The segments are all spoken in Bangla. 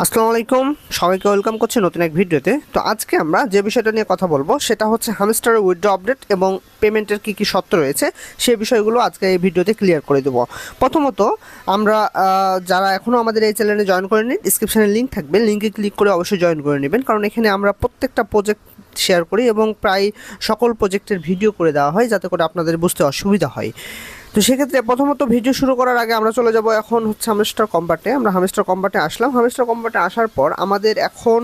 আসসালামু আলাইকুম, সবাইকে ওয়েলকাম করছি নতুন এক ভিডিওতে। তো আজকে আমরা যে বিষয়টা নিয়ে কথা বলবো সেটা হচ্ছে হামস্টারের উইথড্র আপডেট এবং পেমেন্টের কী কী শর্ত রয়েছে সেই বিষয়গুলো আজকে এই ভিডিওতে ক্লিয়ার করে দেবো। প্রথমত আমরা যারা এখনও আমাদের এই চ্যানেলে জয়েন করেনি, ডিসক্রিপশানে লিঙ্ক থাকবে, লিঙ্কে ক্লিক করে অবশ্যই জয়েন করে নেবেন, কারণ এখানে আমরা প্রত্যেকটা প্রজেক্ট শেয়ার করি এবং প্রায় সকল প্রজেক্টের ভিডিও করে দেওয়া হয় যাতে করে আপনাদের বুঝতে অসুবিধা হয়। তো সেক্ষেত্রে প্রথমত ভিডিও শুরু করার আগে আমরা চলে যাব এখন হচ্ছে হামস্টার কম্বাটে। আমরা হামস্টার কম্বাটে আসলাম। হামস্টার কম্বাটে আসার পর আমাদের এখন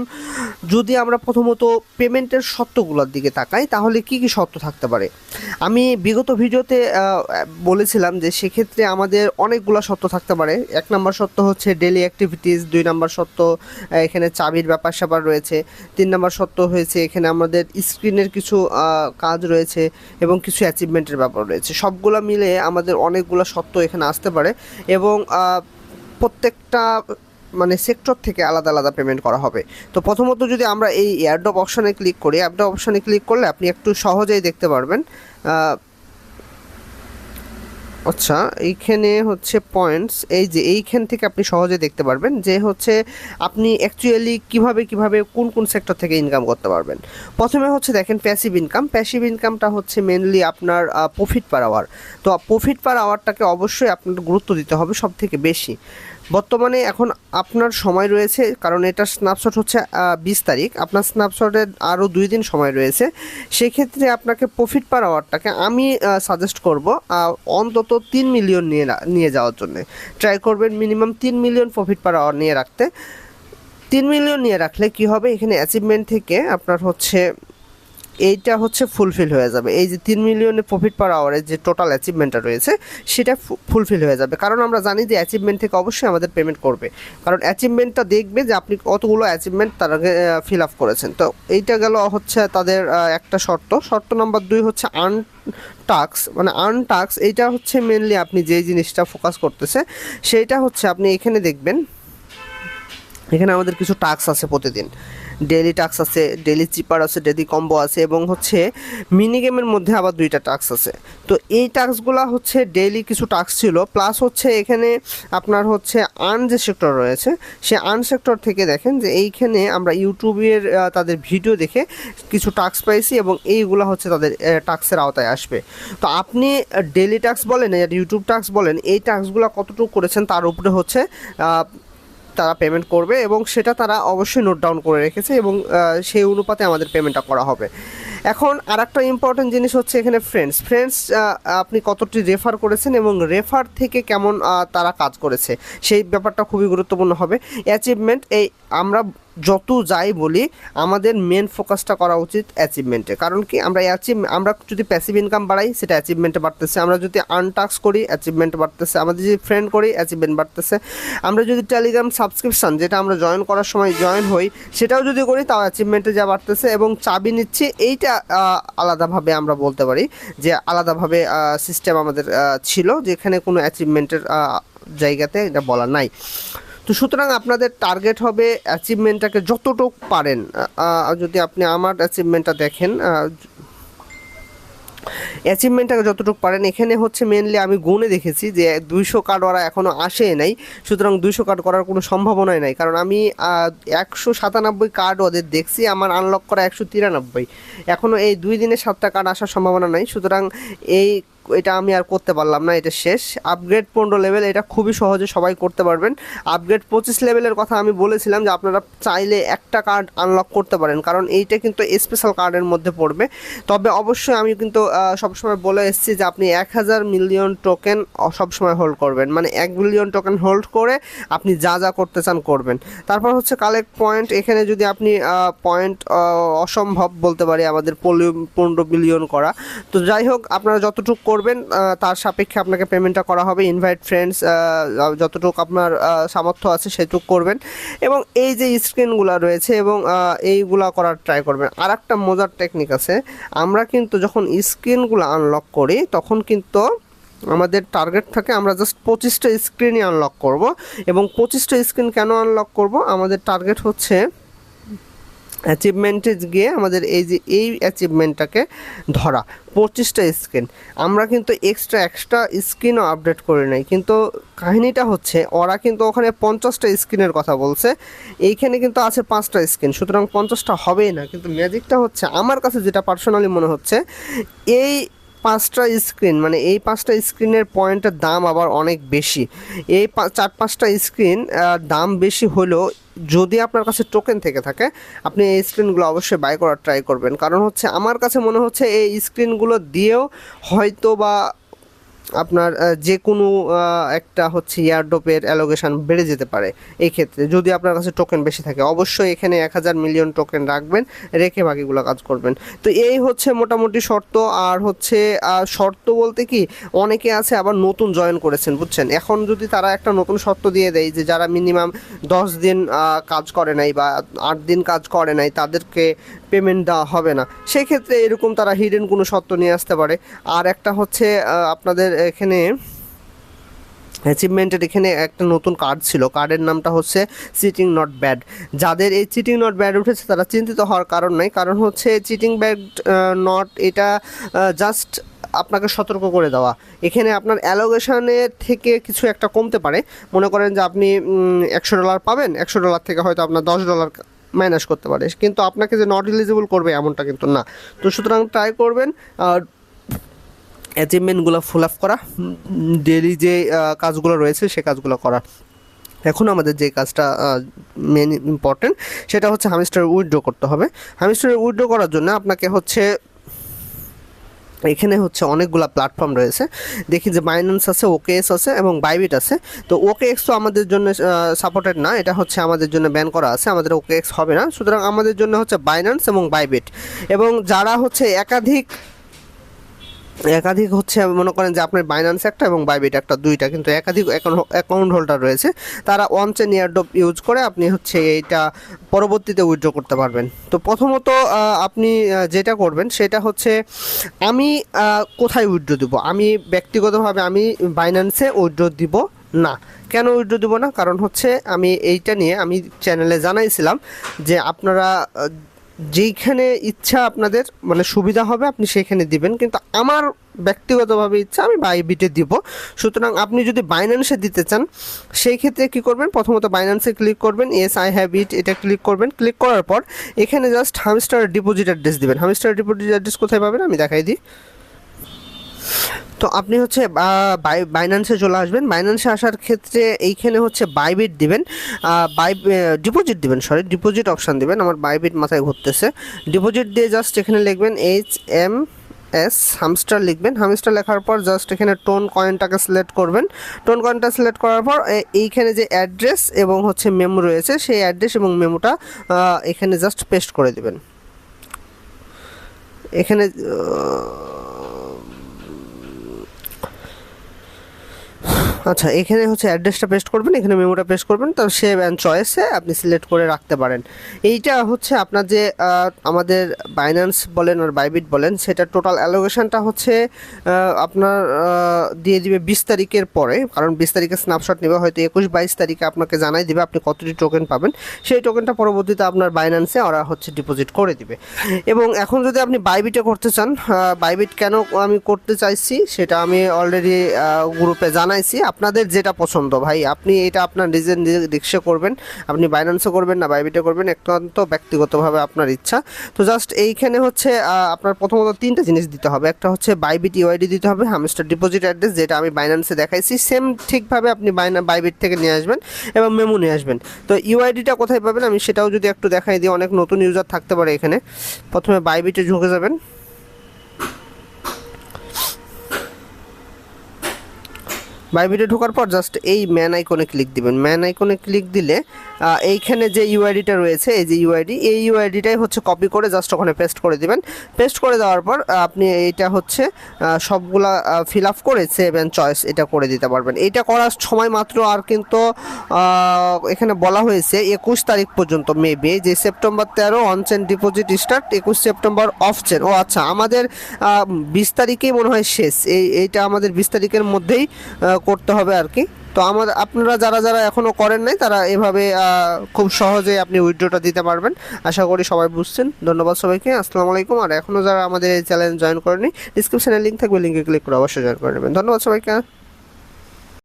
যদি আমরা প্রথমত পেমেন্টের শর্তগুলোর দিকে তাকাই তাহলে কি কি শর্ত থাকতে পারে। আমি বিগত ভিডিওতে বলেছিলাম যে সেক্ষেত্রে আমাদের অনেকগুলো শর্ত থাকতে পারে। 1 নম্বর শর্ত হচ্ছে ডেলি অ্যাক্টিভিটিস, 2 নম্বর শর্ত এখানে চাবির ব্যাপার স্যাপার রয়েছে, 3 নম্বর শর্ত হয়েছে এখানে আমাদের স্ক্রিনের কিছু কাজ রয়েছে এবং কিছু অ্যাচিভমেন্টের ব্যাপার রয়েছে। সবগুলো মিলে আমাদের অনেকগুলো শর্ত এখানে আসতে পারে এবং প্রত্যেকটা মানে সেক্টর থেকে আলাদা আলাদা পেমেন্ট করা হবে। তো প্রথমত যদি আমরা এই এয়ারড্রপ অপশানে ক্লিক করি, এয়ারড্রপ অপশানে ক্লিক করলে আপনি একটু সহজেই দেখতে পারবেন। আচ্ছা, এইখানে হচ্ছে পয়েন্টস, এই যে এইখান থেকে আপনি সহজে দেখতে পারবেন যে হচ্ছে আপনি অ্যাকচুয়ালি কিভাবে কোন কোন সেক্টর থেকে ইনকাম করতে পারবেন। প্রথমে হচ্ছে দেখেন প্যাসিভ ইনকাম। প্যাসিভ ইনকামটা হচ্ছে মেনলি আপনার প্রফিট পার আওয়ার। তো প্রফিট পার আওয়ারটাকে অবশ্যই আপনার গুরুত্ব দিতে হবে সব থেকে বেশি। বর্তমানে এখন আপনার সময় রয়েছে, কারণ এটা স্ন্যাপশট হচ্ছে 20 তারিখ, আপনার স্ন্যাপশটের আরও 2 দিন সময় রয়েছে। সেক্ষেত্রে আপনাকে প্রফিট পার আওয়ারটাকে আমি সাজেস্ট করব অন্তত 3 মিলিয়ন নিয়ে যাওয়ার জন্য ট্রাই করবেন। Minimum 3 million profit per hour নিয়ে রাখতে। 3 মিলিয়ন নিয়ে রাখলে কি হবে, এখানে অ্যাচিভমেন্ট থেকে আপনার হচ্ছে এইটা হচ্ছে ফুলফিল হয়ে যাবে। এই যে 3 মিলিয়নের প্রফিট পার আওয়ারের যে টোটাল অ্যাচিভমেন্টটা রয়েছে সেটা ফুলফিল হয়ে যাবে, কারণ আমরা জানি যে অ্যাচিভমেন্ট থেকে অবশ্যই আমাদের পেমেন্ট করবে, কারণ অ্যাচিভমেন্টটা দেখবে যে আপনি কতগুলো অ্যাচিভমেন্ট তারা ফিল আপ করেছেন। তো এইটা গেল হচ্ছে তাদের একটা শর্ত। শর্ত নাম্বার 2 হচ্ছে আর্ন টাস্ক, মানে আর্ন টাস্ক। এইটা হচ্ছে মেনলি আপনি যে জিনিসটা ফোকাস করতেছে সেইটা হচ্ছে আপনি এখানে দেখবেন, এখানে আমাদের কিছু টাস্ক আছে প্রতিদিন। ডেইলি টাস্ক আছে, ডেইলি চিপার আছে, ডেইলি কম্বো আছে এবং হচ্ছে মিনি গেমের মধ্যে আবার 2টা টাস্ক আছে। তো এই টাস্কগুলো হচ্ছে ডেইলি কিছু টাস্ক ছিল, প্লাস হচ্ছে এখানে আপনার হচ্ছে আর্ন যে সেক্টর রয়েছে সে আর্ন সেক্টর থেকে দেখেন যে এইখানে আমরা ইউটিউবের তাদের ভিডিও দেখে কিছু টাস্ক পাইছি এবং এইগুলো হচ্ছে তাদের টাস্কের আওতায় আসবে। তো আপনি ডেইলি টাস্ক বলেন আর ইউটিউব টাস্ক বলেন, এই টাস্কগুলো কতটুকু করেছেন তার উপরে হচ্ছে তারা পেমেন্ট করবে এবং সেটা তারা অবশ্যই নোট ডাউন করে রেখেছে এবং সেই অনুপাতে আমাদের পেমেন্টটা করা হবে। এখন আর একটা ইম্পর্টেন্ট জিনিস হচ্ছে এখানে ফ্রেন্ডস আপনি কতটি রেফার করেছেন এবং রেফার থেকে কেমন তারা কাজ করেছে সেই ব্যাপারটা খুবই গুরুত্বপূর্ণ হবে। অ্যাচিভমেন্ট, এই আমরা যত যাই বলি আমাদের মেন ফোকাসটা করা উচিত অ্যাচিভমেন্টে, কারণ কি আমরা যদি প্যাসিভ ইনকাম বাড়াই সেটা অ্যাচিভমেন্টে বাড়তেছে, আমরা যদি আনটাস্ক করি অ্যাচিভমেন্ট বাড়তেছে, আমাদের যদি ফ্রেন্ড করি অ্যাচিভমেন্ট বাড়তেছে, আমরা যদি টেলিগ্রাম সাবস্ক্রিপশান যেটা আমরা জয়েন করার সময় জয়েন হই সেটাও যদি করি তাও অ্যাচিভমেন্টে যা বাড়তেছে এবং চাবি নিচ্ছি। এইটা আলাদাভাবে আমরা বলতে পারি যে আলাদাভাবে সিস্টেম আমাদের ছিল, যেখানে কোনো অ্যাচিভমেন্টের জায়গাতে এটা বলা নাই। তো সুতরাং আপনাদের টার্গেট হবে অ্যাচিভমেন্টটাকে যতটুকু পারেন, যদি আপনি আমার অ্যাচিভমেন্টটা দেখেন, অ্যাচিভমেন্টটাকে যতটুকু পারেন, এখানে হচ্ছে মেনলি আমি গুণে দেখেছি যে 200 কার্ড ওরা এখনও আসে নাই, সুতরাং 200 কার্ড করার কোনো সম্ভাবনাই নাই, কারণ আমি 197 কার্ড ওদের দেখছি, আমার আনলক করা 193। এখনও এই 2 দিনে 7টা কার্ড আসার সম্ভাবনা নাই, সুতরাং এটা আমি আর করতে পারলাম না, এটা শেষ। আপগ্রেড 15 লেভেল, এটা খুবই সহজে সবাই করতে পারবেন। আপগ্রেড 25 লেভেলের কথা আমি বলেছিলাম যে আপনারা চাইলে একটা কার্ড আনলক করতে পারেন, কারণ এইটা কিন্তু স্পেশাল কার্ডের মধ্যে পড়বে। তবে অবশ্যই আমি কিন্তু সবসময় বলে এসেছি যে আপনি 1000 মিলিয়ন টোকেন সবসময় হোল্ড করবেন, মানে 1 বিলিয়ন টোকেন হোল্ড করে আপনি যা যা করতে চান করবেন। তারপর হচ্ছে কালেক্ট পয়েন্ট, এখানে যদি আপনি পয়েন্ট অসম্ভব বলতে পারি আমাদের 15 বিলিয়ন করা। তো যাই হোক, আপনারা যতটুকু করবেন তার সাপেক্ষে আপনাকে পেমেন্টটা করা হবে। ইনভাইট ফ্রেন্ডস, যতটুকু আপনার সামর্থ্য আছে সেটুকু করবেন এবং এই যে স্ক্রিনগুলো রয়েছে এবং এইগুলা করার ট্রাই করবেন। আর একটা মজার টেকনিক আছে, আমরা কিন্তু যখন স্ক্রিনগুলো আনলক করি তখন কিন্তু আমাদের টার্গেট থাকে আমরা জাস্ট 25টা স্ক্রিনই আনলক করব এবং 25টা স্ক্রিন কেন আনলক করব, আমাদের টার্গেট হচ্ছে অ্যাচিভমেন্টে গিয়ে আমাদের এই যে এই অ্যাচিভমেন্টটাকে ধরা 25টা স্ক্রিন, আমরা কিন্তু এক্সট্রা স্ক্রিনও আপডেট করে নাই, কিন্তু কাহিনীটা হচ্ছে ওরা কিন্তু ওখানে 50টা স্ক্রিনের কথা বলছে, এইখানে কিন্তু আছে 5টা স্ক্রিন, সুতরাং 50টা হবেই না। কিন্তু ম্যাজিকটা হচ্ছে আমার কাছে যেটা পার্সোনালি মনে হচ্ছে, এই 5টা স্ক্রিন মানে এই 5টা স্ক্রিনের পয়েন্টের দাম আবার অনেক বেশি। এই 4-5টা স্ক্রিন দাম বেশি হলেও যদি আপনার কাছে টোকেন থেকে থাকে আপনি এই স্ক্রিনগুলো অবশ্যই বাই করার ট্রাই করবেন। কারণ হচ্ছে আমার কাছে মনে হচ্ছে এই স্ক্রিনগুলো দিয়েও হয়তো বা আপনার যে কোনো একটা হচ্ছে এয়ারড্রপের অ্যালোকেশন বেড়ে যেতে পারে। এই ক্ষেত্রে যদি আপনার কাছে টোকেন বেশি থাকে অবশ্যই এখানে 1000 মিলিয়ন টোকেন রাখবেন, রেখে বাকিগুলো কাজ করবেন। তো এই হচ্ছে মোটামুটি শর্ত। আর হচ্ছে শর্ত বলতে কি, অনেকে আছে আবার নতুন জয়েন করেছেন বুঝছেন, এখন যদি তারা একটা নতুন শর্ত দিয়ে দেয় যে যারা মিনিমাম 10 দিন কাজ করে নাই বা 8 দিন কাজ করে নাই তাদেরকে পেমেন্ট দেওয়া হবে না, সেই ক্ষেত্রে এরকম তারা হিডেন কোনো শর্ত নিয়ে আসতে পারে। আর একটা হচ্ছে আপনাদের এখানে অ্যাচিভমেন্টের এখানে একটা নতুন কার্ড ছিল, কার্ডের নামটা হচ্ছে চিটিং নট ব্যাড। যাদের এই চিটিং নট ব্যাড উঠেছে তারা চিন্তিত হওয়ার কারণ নাই, কারণ হচ্ছে চিটিং ব্যাড নট এটা জাস্ট আপনাকে সতর্ক করে দেওয়া। এখানে আপনার অ্যালোকেশনের থেকে কিছু একটা কমতে পারে, মনে করেন যে আপনি $100 পাবেন, $100 থেকে হয়তো আপনার $10 মাইনাস করতে পারে, কিন্তু আপনাকে যে নট এলিজিবল করবে এমনটা কিন্তু না। তো সুতরাং ট্রাই করবেন অ্যাচিভমেন্টগুলো ফুল আপ করা, ডেলি যে কাজগুলো রয়েছে সে কাজগুলো করা। এখন আমাদের যে কাজটা মেন ইম্পর্টেন্ট সেটা হচ্ছে হামিস্টার উইথড্র করতে হবে। হামিস্টার উইথড্র করার জন্য আপনাকে হচ্ছে এখানে হচ্ছে অনেকগুলো প্ল্যাটফর্ম রয়েছে, দেখি যে বাইন্যান্স আছে, ওকেএক্স আছে এবং বাইবিট আছে। তো ওকেএক্স তো আমাদের জন্য সাপোর্টেড না, এটা হচ্ছে আমাদের জন্য ব্যান করা আছে, আমাদের ওকেএক্স হবে না। সুতরাং আমাদের জন্য হচ্ছে বাইন্যান্স এবং বাইবিট। এবং যারা হচ্ছে একাধিক হচ্ছে মনে করেন যে আপনার বাইন্যান্স একটা এবং বাইবিট একটা, দুইটা কিন্তু একাধিক অ্যাকাউন্ট হোল্ডার রয়েছে, তারা অন চেইন এয়ারড্রপ ইউজ করে আপনি হচ্ছে এইটা পরবর্তীতে উইথড্র করতে পারবেন। তো প্রথমত আপনি যেটা করবেন সেটা হচ্ছে, আমি কোথায় উইথড্র দিব, আমি ব্যক্তিগতভাবে আমি বাইন্যান্সে উইথড্র দিব না। কেন উইথড্র দিব না? কারণ হচ্ছে আমি এইটা নিয়ে আমি চ্যানেলে জানাইছিলাম যে আপনারা যেইখানে ইচ্ছা আপনাদের মানে সুবিধা হবে আপনি সেখানে দিবেন, কিন্তু আমার ব্যক্তিগতভাবে ইচ্ছা আমি বাইবিটে দিব। সুতরাং আপনি যদি বাইন্যান্সে দিতে চান সেই ক্ষেত্রে কী করবেন, প্রথমত বাইন্যান্সে ক্লিক করবেন, এস আই হ্যাভ ইট এটা ক্লিক করবেন। ক্লিক করার পর এখানে জাস্ট হামস্টার ডিপোজিট অ্যাড্রেস দিবেন। হামস্টার ডিপোজিট অ্যাড্রেস কোথায় পাবেন আমি দেখাই দিই। তো আপনি হচ্ছে বাইন্যান্সে চলে আসবেন। বাইন্যান্সে আসার ক্ষেত্রে এইখানে হচ্ছে বাইবিট দিবেন, ডিপোজিট দিবেন, ডিপোজিট অপশান দিবেন। আমার বাইবিট মাথায় ঘুরতেছে। ডিপোজিট দিয়ে জাস্ট এখানে লিখবেন HMS হামস্টার লিখবেন। হামস্টার লেখার পর জাস্ট এখানে টোন কয়েনটাকে সিলেক্ট করবেন। টোন কয়েনটা সিলেক্ট করার পর এইখানে যে অ্যাড্রেস এবং হচ্ছে মেমো রয়েছে সেই অ্যাড্রেস এবং মেমোটা এখানে জাস্ট পেস্ট করে দেবেন। এখানে আচ্ছা, এখানে হচ্ছে অ্যাড্রেসটা পেস্ট করবেন, এখানে মেমোটা পেস্ট করবেন, তো সেভ অ্যান্ড চয়েসে আপনি সিলেক্ট করে রাখতে পারেন। এইটা হচ্ছে আপনার যে আমাদের বাইন্যান্স বলেন আর বাইবিট বলেন সেটা টোটাল অ্যালোকেশনটা হচ্ছে আপনার দিয়ে দিবে 20 তারিখের পরে, কারণ 20 তারিখে স্ন্যাপশট নেবে, হয়তো 21-22 তারিখে আপনাকে জানাই দিবে আপনি কতটি টোকেন পাবেন। সেই টোকেনটা পরবর্তীতে আপনার বাইন্যান্সে ওরা হচ্ছে ডিপোজিট করে দিবে। এবং এখন যদি আপনি বাইবিটে করতে চান, বাইবিট কেন আমি করতে চাইছি সেটা আমি অলরেডি গ্রুপে জানাইছি। আপনাদের যেটা পছন্দ ভাই, আপনি এটা আপনার নিজের রিক্সে করবেন, আপনি বাইন্যান্সে করবেন না বাইবিটে করবেন, একান্ত ব্যক্তিগতভাবে আপনার ইচ্ছা। তো জাস্ট এইখানে হচ্ছে আপনার প্রথমত 3টা জিনিস দিতে হবে। একটা হচ্ছে বাইবিট ইউআইডি দিতে হবে, হামস্টার ডিপোজিট অ্যাড্রেস যেটা আমি বাইন্যান্সে দেখাইছি সেম ঠিকভাবে আপনি বাইবিট থেকে নিয়ে আসবেন এবং মেমো নিয়ে আসবেন। তো ইউআইডিটা কোথায় পাবেন আমি সেটাও যদি একটু দেখাই দিই, অনেক নতুন ইউজার থাকতে পারে এখানে। প্রথমে বাইবিটে ঢুকে যাবেন। বাইবিটে ঢোকার পর জাস্ট এই ম্যান আইকনে ক্লিক দিবেন। ম্যান আইকনে ক্লিক দিলে এইখানে যে ইউআইডিটা রয়েছে এই যে এই ইউআইডিটাই হচ্ছে কপি করে জাস্ট ওখানে পেস্ট করে দিবেন। পেস্ট করে দেওয়ার পর আপনি এইটা হচ্ছে সবগুলা ফিল আপ করে সেভ অ্যান্ড চয়েস এটা করে দিতে পারবেন। এইটা করার সময় মাত্র আর কিন্তু এখানে বলা হয়েছে 21 তারিখ পর্যন্ত, মেবি যে September 13 on chain deposit start, 21 September of chain. ও আচ্ছা, আমাদের 20 তারিখেই মনে হয় শেষ, এইটা আমাদের 20 তারিখের মধ্যেই করতে হবে আর কি। তো আপনারা যারা যারা এখনও করেন নাই তারা এভাবে খুব সহজে আপনি উইথড্রটা দিতে পারবেন। আশা করি সবাই বুঝছেন। ধন্যবাদ সবাইকে, আসসালামু আলাইকুম। আর এখনও যারা আমাদের এই চ্যানেল জয়েন করেনি, ডিসক্রিপশনে লিঙ্ক থাকবে, লিঙ্কে ক্লিক করে অবশ্যই জয়েন করে নেবেন। ধন্যবাদ সবাইকে।